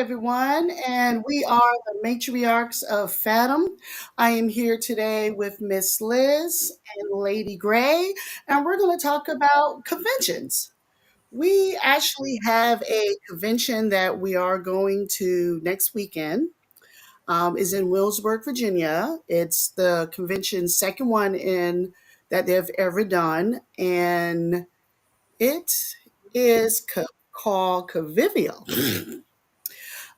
everyone, and we are the Matriarchs of Fandom. I am here today with Miss Liz and Lady Gray, and we're going to talk about conventions. We actually have a convention that we are going to next weekend. Is in Williamsburg, Virginia. It's the convention's second one in that they've ever done, and it is called Convivial.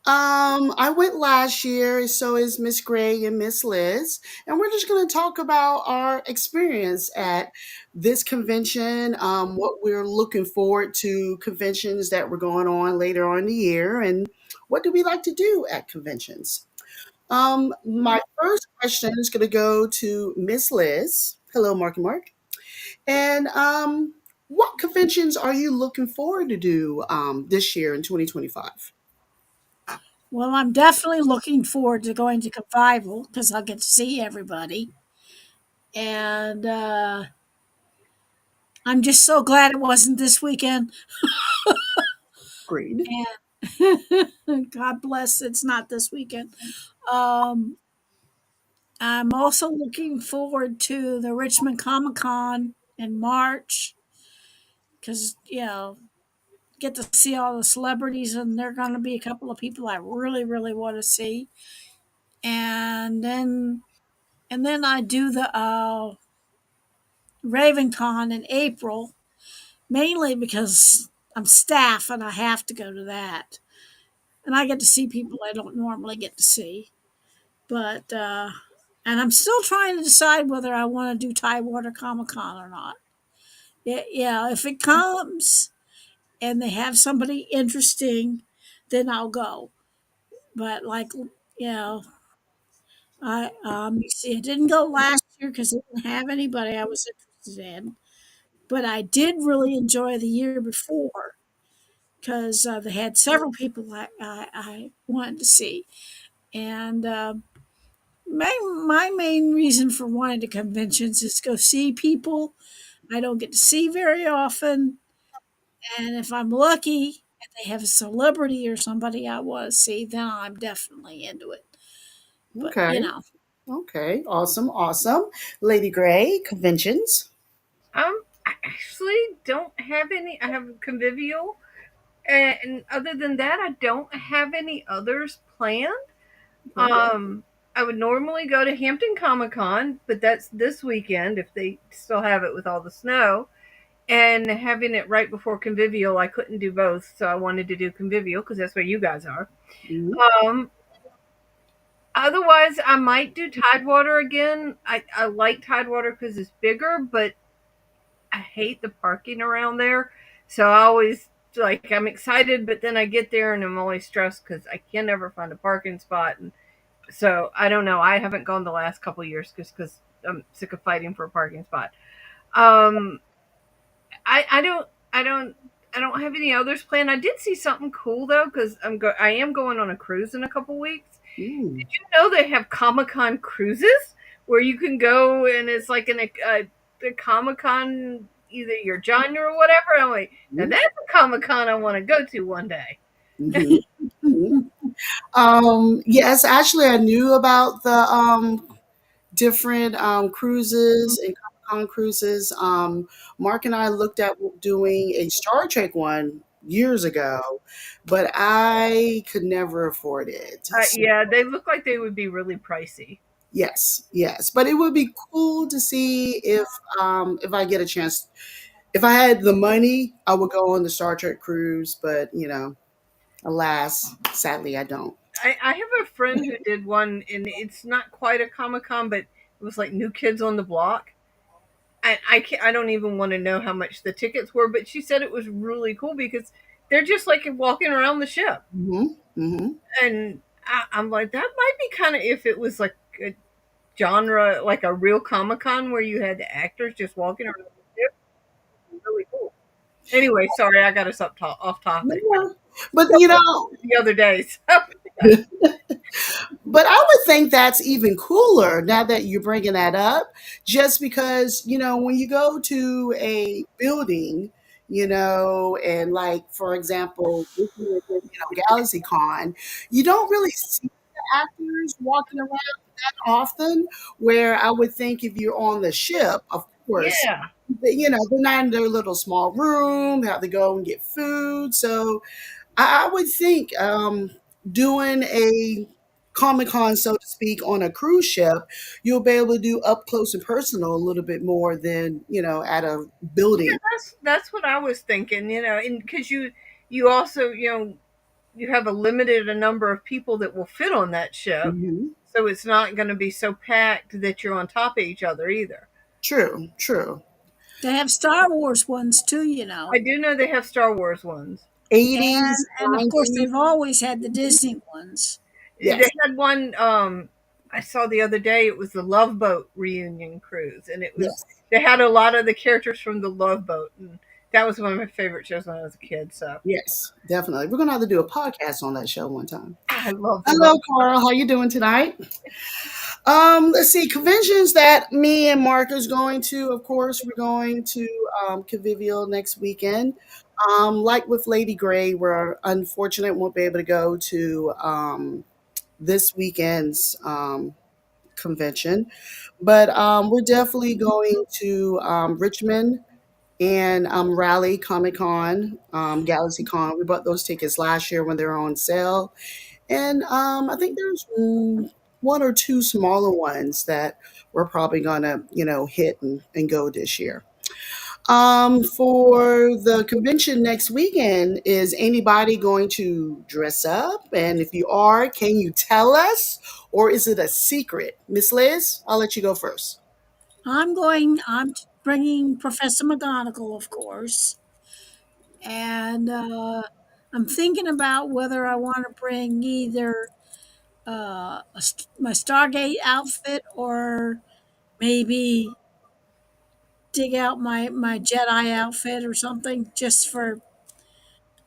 I went last year, so is Miss Gray and Miss Liz, and we're just going to talk about our experience at this convention, what we're looking forward to conventions that were going on later on in the year, and what do we like to do at conventions. My first question is going to go to Miss Liz. Hello, Marky Mark. And what conventions are you looking forward to do this year in 2025? Well, I'm definitely looking forward to going to Convival because I'll get to see everybody. And I'm just so glad it wasn't this weekend. Agreed. And God bless it's not this weekend. Um, I'm also looking forward to the Richmond Comic Con in March because, get to see all the celebrities, and there are going to be a couple of people I really, really want to see. And then I do the RavenCon in April, mainly because I'm staff and I have to go to that. And I get to see people I don't normally get to see. But, and I'm still trying to decide whether I want to do Tidewater Comic Con or not. Yeah, if it comes and they have somebody interesting, then I'll go. But, you know, you see, I didn't go last year because it didn't have anybody I was interested in. But I did really enjoy the year before because they had several people I wanted to see. And my main reason for wanting to conventions is to go see people I don't get to see very often. And if I'm lucky and they have a celebrity or somebody I want to see, then I'm definitely into it. But, Okay. Okay. Awesome. Awesome. Lady Gray, conventions. I actually don't have any. I have convivial, and other than that, I don't have any others planned. Okay. I would normally go to Hampton Comic Con, but that's this weekend if they still have it with all the snow. And having it right before convivial, I couldn't do both, so I wanted to do convivial because that's where you guys are. Mhm. Um, Otherwise, I might do Tidewater again. I like Tidewater because it's bigger, but I hate the parking around there. So I always like I'm excited, but then I get there and I'm always stressed because I can never find a parking spot. And so I don't know. I haven't gone the last couple of years just because I'm sick of fighting for a parking spot. Um, I don't I don't I don't have any others planned. I did see something cool though because I am going on a cruise in a couple weeks. Ooh. Did you know they have Comic Con cruises where you can go and it's like a Comic Con, either your genre or whatever? I'm like, now Mhm. that's a Comic Con I want to go to one day. Mhm. Mhm. Yes, actually, I knew about the different cruises and Comic Con cruises. Mark and I looked at doing a Star Trek one years ago, but I could never afford it. So, Yeah, they look like they would be really pricey. yes, yes, but it would be cool to see if I get a chance. If I had the money, I would go on the Star Trek cruise, but alas, sadly, I don't. I have a friend who did one, and it's not quite a Comic Con, but it was like New Kids on the Block. I don't even want to know how much the tickets were, but she said it was really cool because they're just like walking around the ship, Hmm. Hmm. and I'm like, that might be kind of if it was like a genre, like a real Comic Con where you had the actors just walking around the ship. Really cool. Anyway, sorry, I got us off topic, but Yeah. But you know, the other days. but I would think that's even cooler now that you're bringing that up, just because, when you go to a building, and like, for example, this year with, Galaxy Con, you don't really see the actors walking around that often, where I would think if you're on the ship, of course, Yeah. they're not in their little small room, have to go and get food. So I would think doing a Comic Con, so to speak, on a cruise ship, you'll be able to do up close and personal a little bit more than at a Yeah, building. that's what I was thinking, and because you also, you have a limited a number of people that will fit on that ship, Hmm. so it's not going to be so packed that you're on top of each other either. True, true. They have Star Wars ones too, I do know they have Star Wars ones. 80s, and of course 90s. they've always had the Disney ones. They Yes, had one I saw the other day. It was the Love Boat reunion cruise, and yes, they had a lot of the characters from the Love Boat, and that was one of my favorite shows when I was a kid. So yes, definitely. We're gonna have to do a podcast on that show one time. I love the Love. Hello, Carl. How you doing tonight? Let's see, conventions that me and Mark is going to. Of course, we're going to Convivial next weekend. Like with Lady Gray, we're unfortunate won't be able to go to this weekend's convention, but we're definitely going to Richmond and Raleigh Comic Con, Galaxy Con. We bought those tickets last year when they were on sale, and I think there's one or two smaller ones that we're probably gonna, hit and go this year. For the convention next weekend, is anybody going to dress up? And if you are, can you tell us, or is it a secret? Miss Liz, I'll let you go first. I'm bringing Professor McGonagall, of course, and I'm thinking about whether I want to bring either my Stargate outfit or maybe dig out my Jedi outfit or something just for.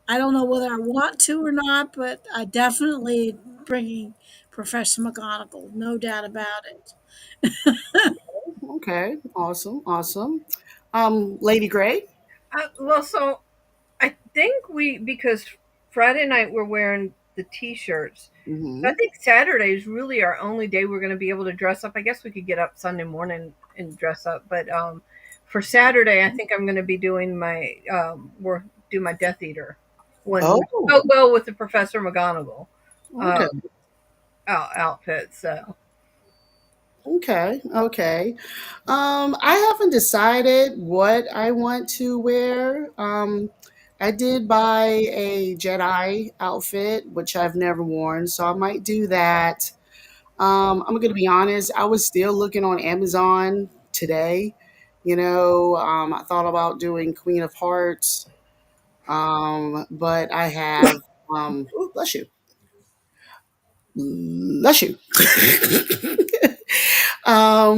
I don't know whether I want to or not, but I definitely bringing Professor McGonagall, no doubt about it. Okay, awesome, awesome. Lady Gray. Well, so I think because Friday night we're wearing the t-shirts. So I Hmm. think Saturday is really our only day we're going to be able to dress up. I guess we could get up Sunday morning and dress up, but for Saturday, I think I'm going to be doing my Death Eater one, which Oh, will go well with the Professor McGonagall okay. um, outfit. So Okay, okay. I haven't decided what I want to wear. I did buy a Jedi outfit, which I've never worn, so I might do that. I'm gonna be honest, I was still looking on Amazon today. I thought about doing Queen of Hearts, but I have, ooh, bless you.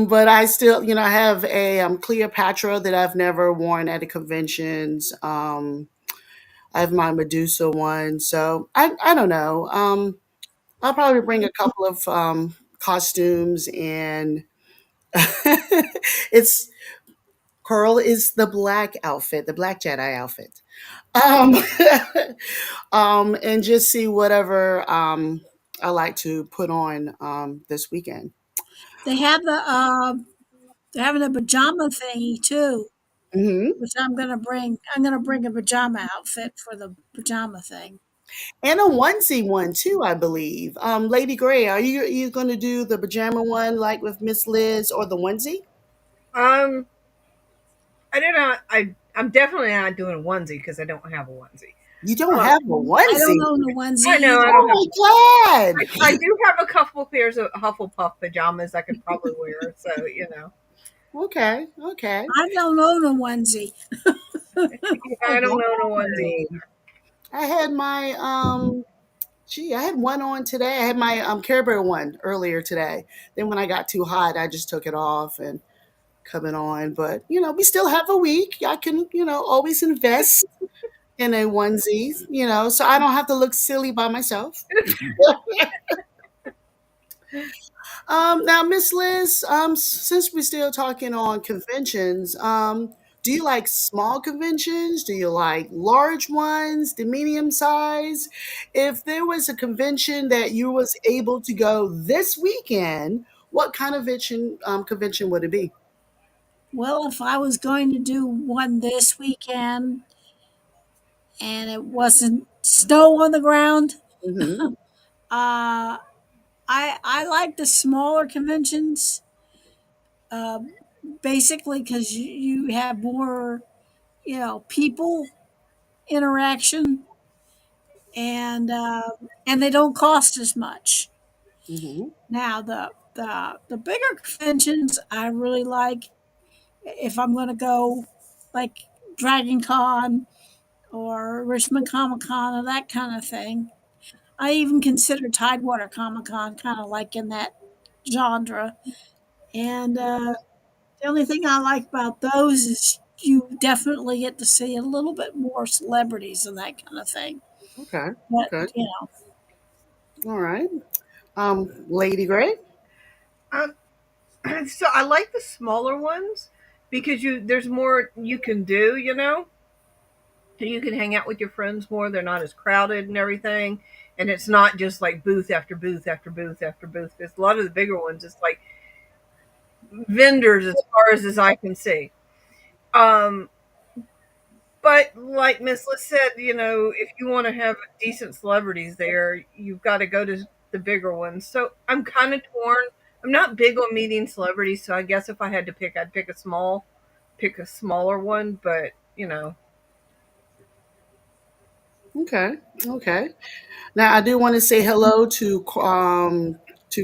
But I still, I have a Cleopatra that I've never worn at the conventions. I have my Medusa one, so I don't know. I'll probably bring a couple of costumes, and it's Pearl is the black outfit, the black Jedi outfit. Um, and just see whatever I like to put on this weekend. They have they're having a pajama thingy too, Hmm. which I'm gonna bring. I'm gonna bring a pajama outfit for the pajama thing. And a onesie one too, I believe. Lady Gray, are you going to do the pajama one like with Miss Liz, or the onesie? um, I don't know. I'm definitely not doing a onesie because I don't have a onesie. You don't Um, have a I don't onesie. own a onesie I know I either. don't have. Oh my god. I do have a couple pairs of Hufflepuff pajamas I could probably wear. So Okay, okay. I don't own a onesie. yeah, Oh I don't know no onesie. god. I had my I had one on today. I had my Care Bear one earlier today. Then when I got too hot, I just took it off and coming on. But we still have a week. I can, always invest in a onesie, so I don't have to look silly by myself. Now, Miss Liz, since we're still talking on conventions, Do you like small conventions? Do you like large ones, the medium size? If there was a convention that you was able to go this weekend, what kind of convention would it be? Well, if I was going to do one this weekend and it wasn't snow on the ground, Hmm. uh, I like the smaller conventions, uh, basically because you have more, people interaction, and they don't cost as much. Hmm. Now the bigger conventions I really like if I'm going to go, like Dragon Con or Richmond Comic Con or that kind of thing. I even consider Tidewater Comic Con kind of like in that genre. And the only thing I like about those is you definitely get to see a little bit more celebrities and that kind of thing. Okay. But Okay. All right. Lady Gray. Um, so I like the smaller ones because there's more you can do, so you can hang out with your friends more. They're not as crowded and everything, and it's not just like booth after booth after booth after booth. Because a lot of the bigger ones, it's like vendors as far as I can see. Um, but like Miss Liz said, if you want to have decent celebrities there, you've got to go to the bigger ones. So I'm kind of torn. I'm not big on meeting celebrities, so I guess if I had to pick, I'd pick a smaller one. But Okay. Okay. Now, I do want to say hello to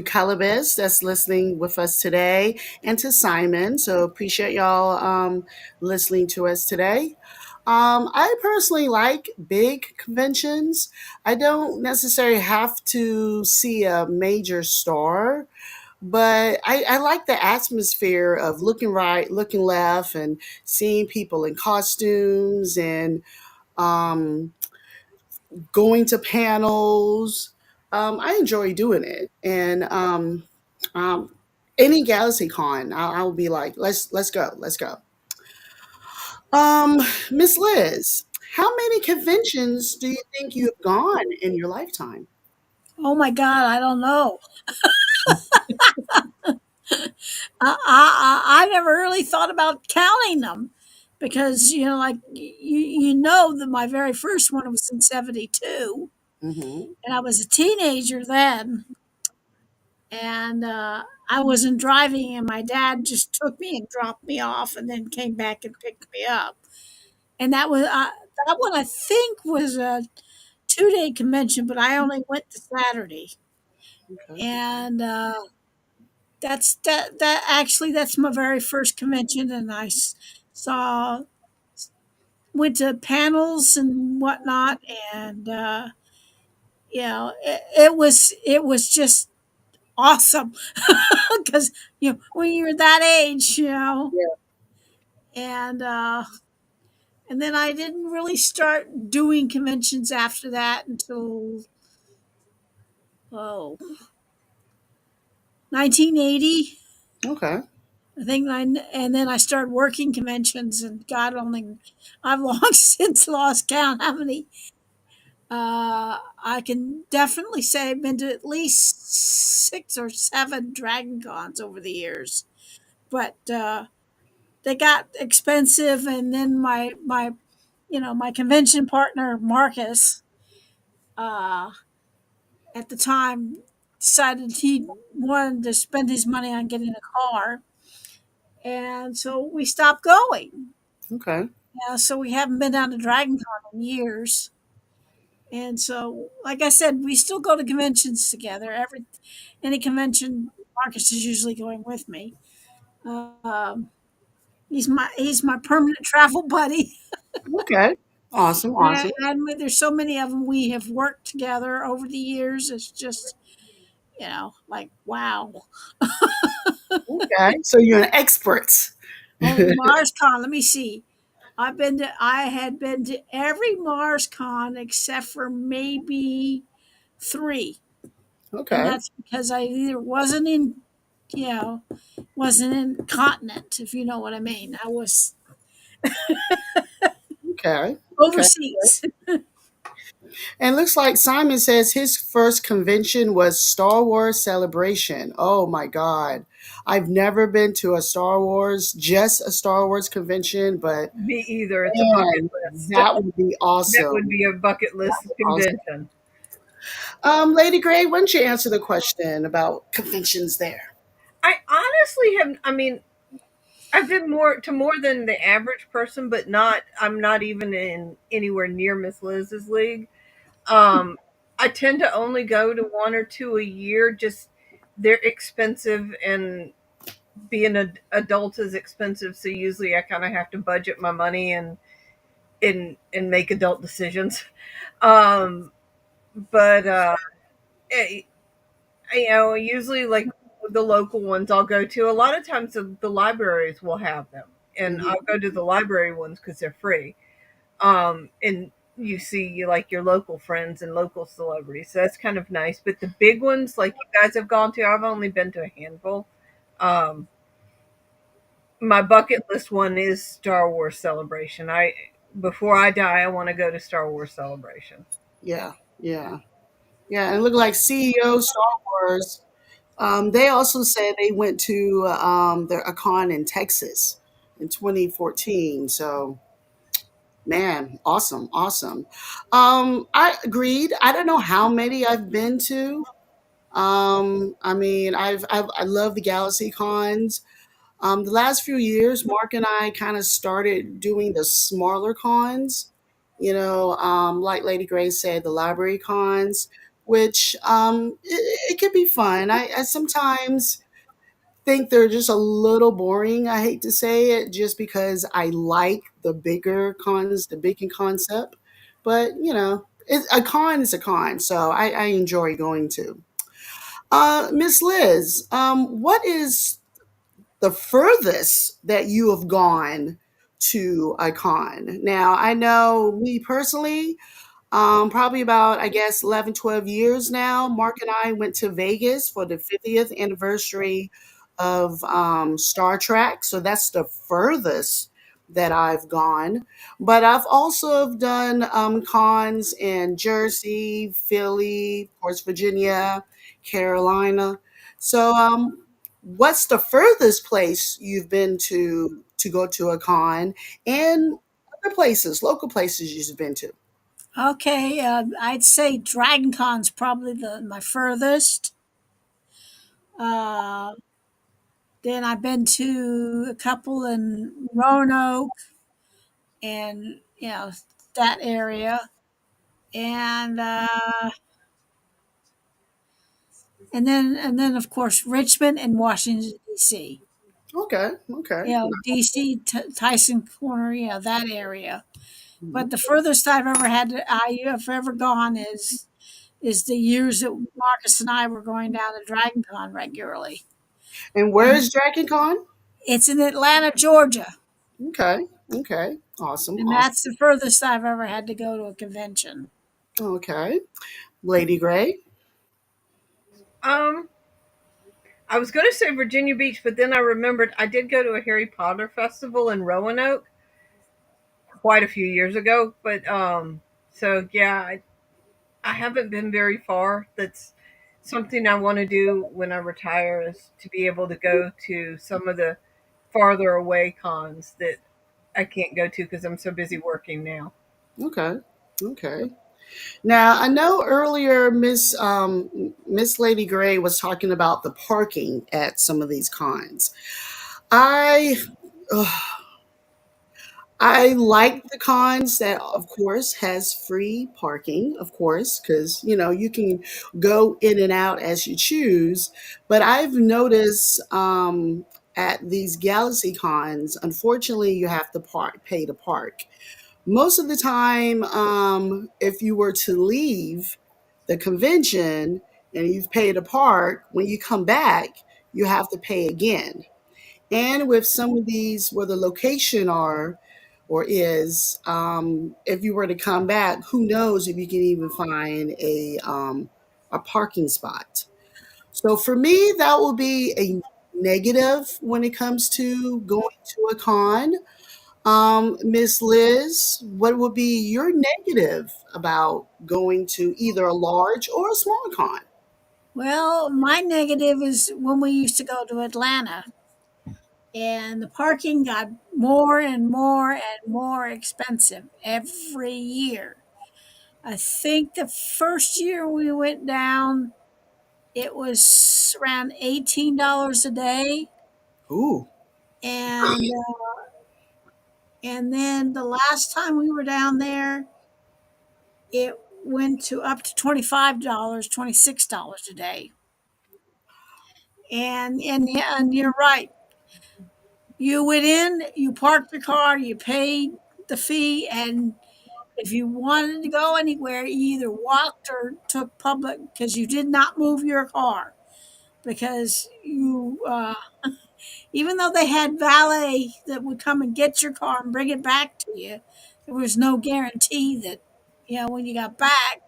Calabez that's listening with us today, and to Simon. So appreciate y'all listening to us today. I personally like big conventions. I don't necessarily have to see a major star, but I like the atmosphere of looking right, looking left, and seeing people in costumes and um, going to panels. I enjoy doing it, and um, any Galaxy Con, I'll be like, let's go, let's go. Um, Miss Liz, how many conventions do you think you've gone in your lifetime? oh my God, I don't know. I never really thought about counting them because like you know that my very first one was in '72, Hmm. and I was a teenager then, and I wasn't driving, and my dad just took me and dropped me off, and then came back and picked me up, and that one I think was a 2-day convention, but I only went to Saturday, Okay. and that actually that's my very first convention, and saw went to panels and whatnot, and it was just awesome because when you're that age, Yeah. and then I didn't really start doing conventions after that until oh 1980. Okay. I think and then I started working conventions, and God only, I've long since lost count how many. I can definitely say I've been to at least 6 or 7 Dragon Cons over the years, but they got expensive, and then my convention partner Marcus, uh, at the time, decided he wanted to spend his money on getting a car, and so we stopped going. Okay. Yeah, so we haven't been down to Dragon Con in years. And so, like I said, we still go to conventions together. Any convention, Marcus is usually going with me. Um, he's my permanent travel buddy, Okay. Awesome. Awesome. there's so many of them we have worked together over the years. It's just like wow. Okay. So you're an expert. Oh, MarsCon. Let me see. I had been to every MarsCon except for maybe 3, and Okay. that's because I either you know, wasn't in continent, if you know what I mean. I was. Okay. Okay. overseas. And looks like Simon says his first convention was Star Wars Celebration. Oh my God. I've never been to a Star Wars, just a Star Wars convention, but Me either. It's a bucket man, list. that would be That would awesome. be a bucket list Awesome. convention. Lady Gray, why don't you answer the question about conventions there? I honestly have. I mean, I've been more than the average person, but not. I'm not even in anywhere near Miss Liz's league. Um, I tend to only go to one or two a year. Just they're expensive, and being an adult is expensive. So usually, I kind of have to budget my money and make adult decisions. Um, but eh, usually like the local ones I'll go to. A lot of times the libraries will have them, and Mhm. I'll go to the library ones because they're free. And you see like your local friends and local celebrities, so that's kind of nice. But the big ones, like you guys have gone to, I've only been to a handful. Um, my bucket list one is Star Wars Celebration. I Before I die, I want to go to Star Wars Celebration. Yeah, yeah, yeah. And it looked like CEO Star Wars. They also said they went to a con in Texas in 2014. So, man, awesome, awesome. I agreed. I don't know how many I've been to. I mean, I love the Galaxy cons. The last few years, Mark and I kind of started doing the smaller cons, like Lady Grace said, the library cons, which it could be fun. I sometimes think they're just a little boring. I hate to say it, just because I like the bigger cons, the big concept. But, a con is a con, so I enjoy going to. Miss Liz, what is the furthest that you have gone to a con? Now, I know me personally, probably about, I guess, 11, 12 years now. Mark and I went to Vegas for the 50th anniversary of Star Trek. So that's the furthest that I've gone. But I've also done cons in Jersey, Philly, of course, Virginia, Carolina. So, what's the furthest place you've been to go to a con, and other places, local places you've been to? Okay, I'd say Dragon Con's probably the my furthest. Uh, then I've been to a couple in Roanoke and that area, and and then of course Richmond and Washington D.C. Okay, okay. D.C. Tyson Corner, that area. Mhm. But the furthest I have ever gone is the years that Marcus and I were going down to Dragon Con regularly. And where And is DragonCon? it's in Atlanta, Georgia. Okay, okay. Awesome, And awesome. that's the furthest I've ever had to go to a convention. Okay. Lady Gray? Um, I was going to say Virginia Beach, but then I remembered I did go to a Harry Potter festival in Roanoke quite a few years ago. But so yeah, I haven't been very far. That's something I want to do when I retire, is to be able to go to some of the farther away cons that I can't go to because I'm so busy working now. Okay, okay. Now, I know earlier Miss Lady Gray was talking about the parking at some of these cons. I ugh, I like the cons that, of course, has free parking, of course, because you can go in and out as you choose. But I've noticed at these Galaxy cons, unfortunately, you have to pay to park. Most of the time, if you were to leave the convention and you've paid to park, when you come back, you have to pay again. And with some of these where the location are or is, if you were to come back, who knows if you can even find a parking spot. So for me, that will be a negative when it comes to going to a con. Miss Liz, what would be your negative about going to either a large or a small con? Well, my negative is when we used to go to Atlanta and the parking got more and more and more expensive every year. I think the first year we went down, it was around $18 a day. Ooh, And and then the last time we were down there, it went to up to $25, $26 a day. And yeah, and you're right. You went in, you parked the car, you paid the fee, and if you wanted to go anywhere, you either walked or took public because you did not move your car because you even though they had valet that would come and get your car and bring it back to you, there was no guarantee that when you got back.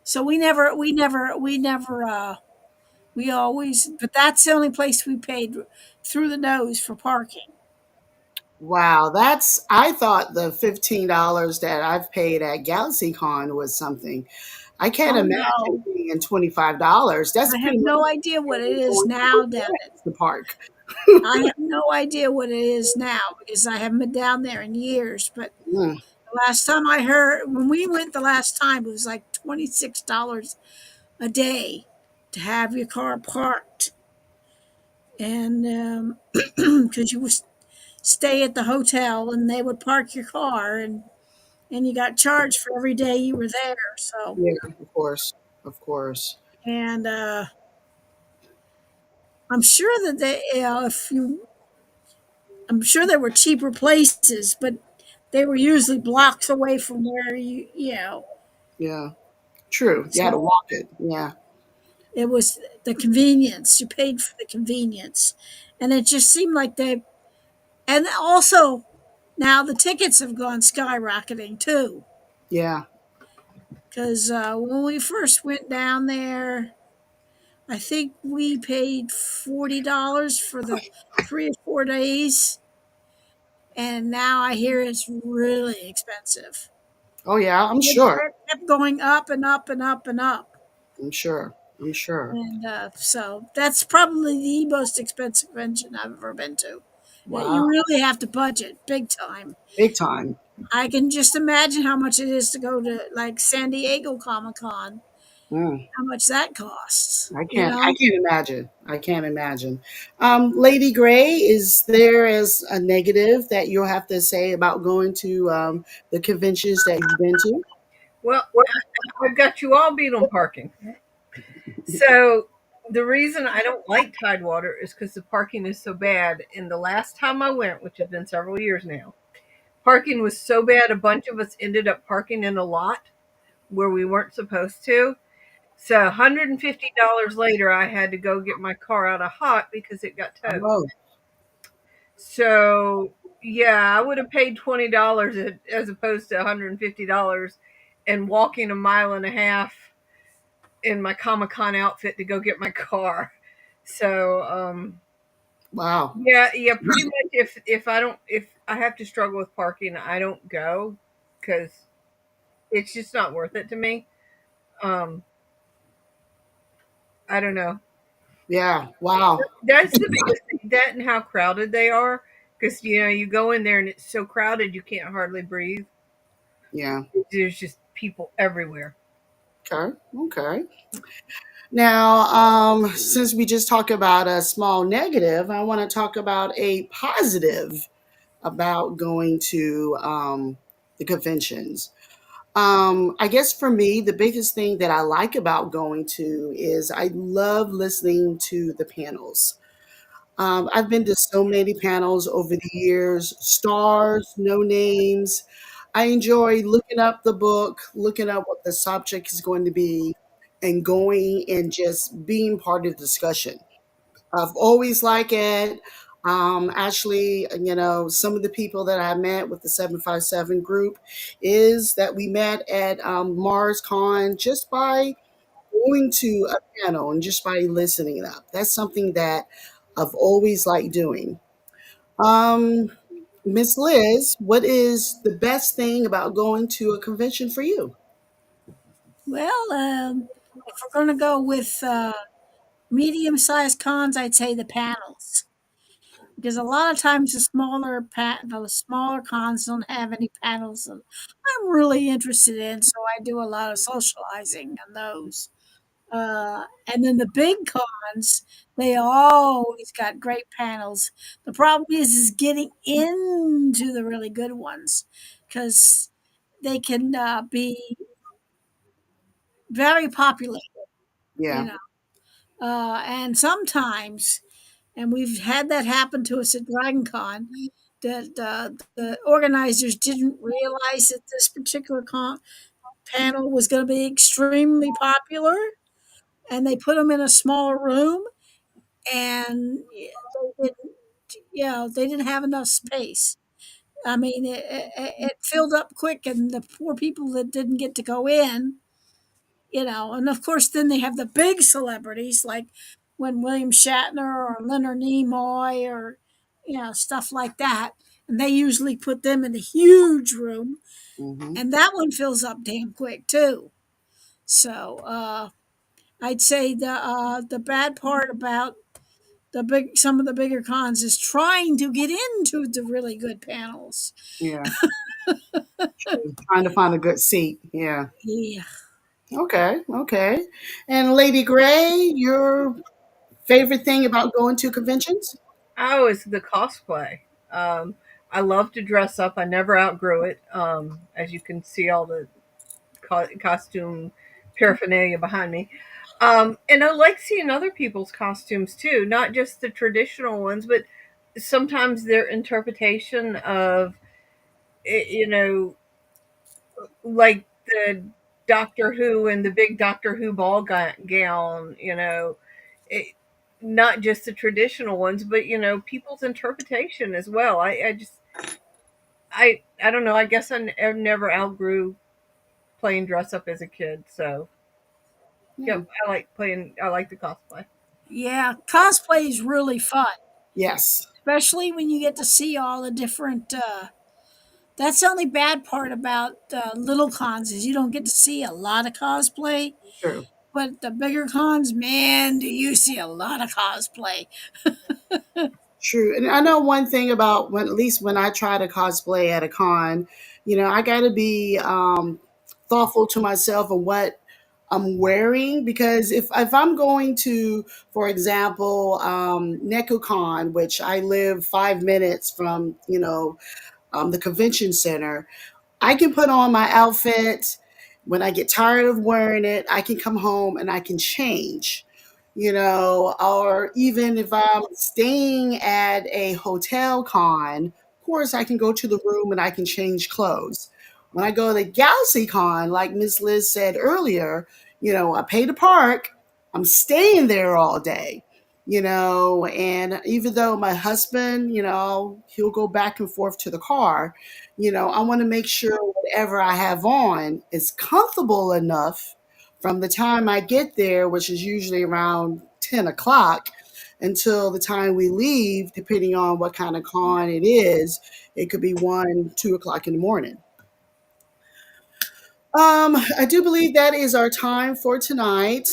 So we always, but that's the only place we paid through the nose for parking. wow. I thought the $15 that I've paid at GalaxyCon was something. I can't Oh imagine no, paying $25. That's I have pretty much no idea what it is going to now down it. the park. I have no idea what it is now because I haven't been down there in years. But Mm, the last time I heard, when we went the last time, it was like $26 a day to have your car parked, and because you would stay at the hotel and they would park your car, and you got charged for every day you were there. So yeah, of course. Of course. and I'm sure that if you, I'm sure there were cheaper places, but they were usually blocks away from where you. Yeah. True. You had to So walk it. Yeah. it was the convenience. You paid for the convenience, and it just seemed like they. And also, now the tickets have gone skyrocketing too. Yeah. Because when we first went down there, I think we paid $40 for the 3 or 4 days, and now I hear it's really expensive. Oh yeah, I'm It sure. kept going up and up and up and up. I'm sure. I'm sure. And so that's probably the most expensive convention I've ever been to. You Wow. really have to budget big time. Big time. I can just imagine how much it is to go to like San Diego Comic Con, Mm. how much that costs, I can't imagine. I can't imagine. Lady Gray, is there as a negative that you'll have to say about going to the conventions that you've been to? Well, I've got you all beat on parking. So the reason I don't like Tidewater is because the parking is so bad. And the last time I went, which has been several years now, parking was so bad. A bunch of us ended up parking in a lot where we weren't supposed to. So $150 later, I had to go get my car out of hot because it got towed. Oh, So yeah, I would have paid $20 as opposed to $150 and walking a mile and a half in my Comic Con outfit to go get my car. So wow. yeah, pretty much. If I have to struggle with parking, I don't go because it's just not worth it to me. Um, I don't know. Yeah. Wow. That's the biggest thing. That and how crowded they are. Because you go in there and it's so crowded you can't hardly breathe. Yeah. There's just people everywhere. Okay. Okay. Now, since we just talked about a small negative, I want to talk about a positive about going to the conventions. I guess for me, the biggest thing that I like about going to is I love listening to the panels. I've been to so many panels over the years, stars, no names. I enjoy looking up the book, looking up what the subject is going to be, and going and just being part of the discussion. I've always liked it. Actually, some of the people that I met with the 757 group is that we met at Mars Con just by going to a panel and just by listening up. That's something that I've always liked doing. Um, Miss Liz, what is the best thing about going to a convention for you? Well, if we're going to go with medium-sized cons, I'd say the panels, because a lot of times the smaller cons don't have any panels that I'm really interested in, so I do a lot of socializing on those. And then the big cons, they always got great panels. The problem is getting into the really good ones, because they can be very popular, you Yeah, know. And sometimes, and we've had that happen to us at DragonCon, that the organizers didn't realize that this particular panel was going to be extremely popular, and they put them in a smaller room, and they didn't, they didn't have enough space. I mean, it filled up quick, and the poor people that didn't get to go in, and of course, then they have the big celebrities like when William Shatner or Leonard Nimoy or, stuff like that. And they usually put them in a huge room, hmm, and that one fills up damn quick too. So, I'd say the bad part about some of the bigger cons is trying to get into the really good panels. yeah, true. Trying to find a good seat. Yeah. Yeah. Okay, okay. And Lady Gray, your favorite thing about going to conventions? Oh, it's the cosplay. Um, I love to dress up. I never outgrew it. As you can see, all the costume paraphernalia behind me. And I like seeing other people's costumes too, not just the traditional ones, but sometimes their interpretation of, you know, like the Doctor Who and the big Doctor Who ball gown, it, not just the traditional ones, but people's interpretation as well. I just I don't know. I guess I never outgrew playing dress up as a kid. So Yeah. yep, I like playing. I like the cosplay. Yeah, cosplay is really fun, Yes, especially when you get to see all the different. That's the only bad part about little cons is you don't get to see a lot of cosplay. true. But the bigger cons, man, do you see a lot of cosplay? True. And I know one thing about when, at least when I try to cosplay at a con, I got to be thoughtful to myself of what I'm wearing because if I'm going to, for example, NecoCon, which I live 5 minutes from, the convention center, I can put on my outfit. When I get tired of wearing it, I can come home and I can change, or even if I'm staying at a hotel con, of course, I can go to the room and I can change clothes. When I go to Galaxy Con, like Miss Liz said earlier, I pay to park, I'm staying there all day. And even though my husband, he'll go back and forth to the car, I want to make sure whatever I have on is comfortable enough from the time I get there, which is usually around 10 o'clock, until the time we leave, depending on what kind of con it is. It could be 1, 2 o'clock in the morning. I do believe that is our time for tonight.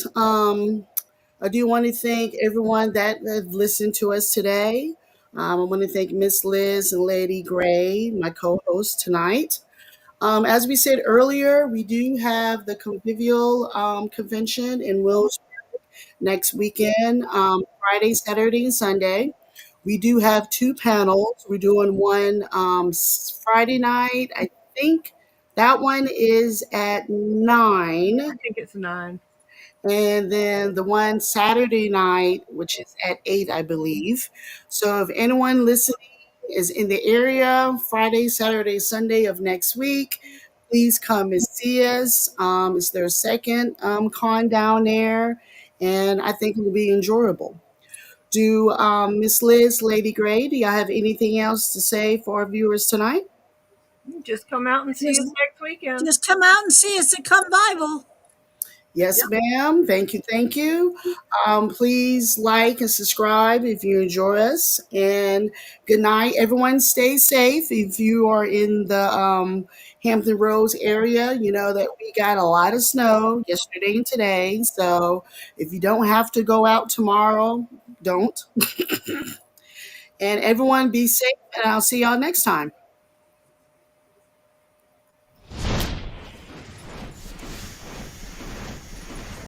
I do want to thank everyone that have listened to us today. I want to thank Miss Liz and Lady Gray, my co-host tonight. As we said earlier, we do have the convivial convention in Wills next weekend, Friday, Saturday, and Sunday. We do have two panels. We're doing one Friday night. I think that one is at 9. I think it's 9. And then the one Saturday night, which is at 8, I believe. So if anyone listening is in the area Friday, Saturday, Sunday of next week, please come and see us. It's their second con down there, and I think it will be enjoyable. Do Miss Liz, Lady Gray, do y'all have anything else to say for our viewers tonight? Just come out and see us Just next weekend. just come out and see us at Come Bible. Yes, Yep. ma'am. Thank you. Thank you. Please like and subscribe if you enjoy us. And good night, everyone. Stay safe. If you are in the Hampton Roads area, you know that we got a lot of snow yesterday and today. So if you don't have to go out tomorrow, don't. And everyone be safe. And I'll see y'all next time.